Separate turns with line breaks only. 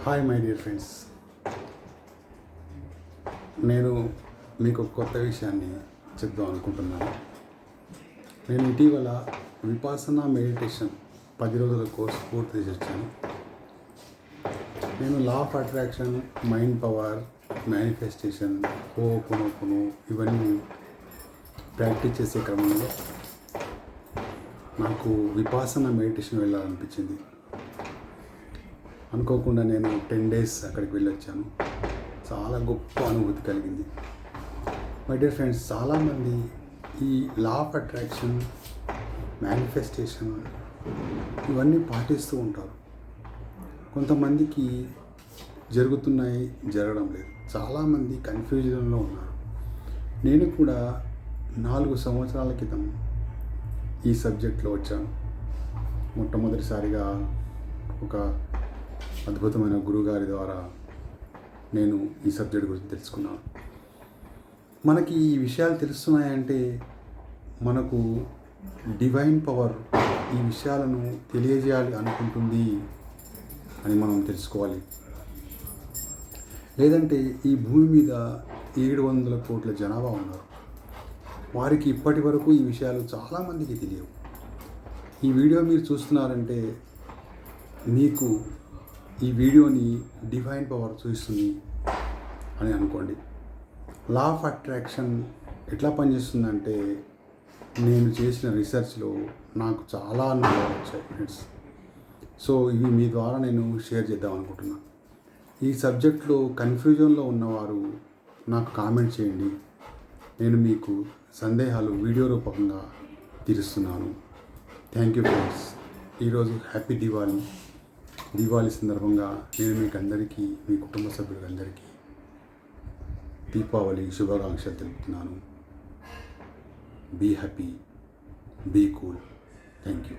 Hi my dear friends, నేను మీకు ఒక కొత్త విషయాన్ని చెప్దాం అనుకుంటున్నాను. నేను ఇటీవల విపాసన మెడిటేషన్ 10 రోజుల కోర్స్ పూర్తి చేసి వచ్చాను. నేను law of attraction, mind power, manifestation, ho'oponopono ఇవన్నీ ప్రాక్టీస్ చేసే క్రమంలో నాకు విపాసన మెడిటేషన్ వెళ్ళాలనిపించింది. అనుకోకుండా నేను 10 days అక్కడికి వెళ్ళొచ్చాను. చాలా గొప్ప అనుభూతి కలిగింది. మై డియర్ ఫ్రెండ్స్, చాలామంది ఈ లా ఆఫ్ అట్రాక్షన్, మేనిఫెస్టేషన్ ఇవన్నీ పాటిస్తూ ఉంటారు. కొంతమందికి జరుగుతున్నాయి, జరగడం లేదు. చాలామంది కన్ఫ్యూజన్లో ఉన్నారు. నేను కూడా 4 సంవత్సరాల క్రితం ఈ సబ్జెక్ట్లో వచ్చాను. మొట్టమొదటిసారిగా ఒక అద్భుతమైన గురుగారి ద్వారా నేను ఈ సబ్జెక్ట్ గురించి తెలుసుకున్నాను. మనకి ఈ విషయాలు తెలుస్తున్నాయంటే మనకు డివైన్ పవర్ ఈ విషయాలను తెలియజేయాలి అనుకుంటుంది అని మనం తెలుసుకోవాలి. లేదంటే ఈ భూమి మీద 700 కోట్ల జనాభా ఉన్నారు. వారికి ఇప్పటి వరకు ఈ విషయాలు చాలామందికి తెలియవు. ఈ వీడియో మీరు చూస్తున్నారంటే మీకు ఈ వీడియోని డివైన్ పవర్ చూస్తుంది అని అనుకోండి. లా ఆఫ్ అట్రాక్షన్ ఎట్లా పనిచేస్తుందంటే నేను చేసిన రీసెర్చ్లో నాకు చాలా అనుభవాలు వచ్చాయి ఫ్రెండ్స్. సో ఇవి మీ ద్వారా నేను షేర్ చేద్దాం అనుకుంటున్నాను. ఈ సబ్జెక్ట్లో కన్ఫ్యూజన్లో ఉన్నవారు నాకు కామెంట్ చేయండి. నేను మీకు సందేహాలు వీడియో రూపకంగా తీరుస్తున్నాను. Thank you friends. ఈరోజు హ్యాపీ దీపావళి సందర్భంగా నేను మీకు అందరికీ, మీ కుటుంబ సభ్యులందరికీ దీపావళి శుభాకాంక్షలు తెలుపుతున్నాను. Be happy, be cool. Thank you.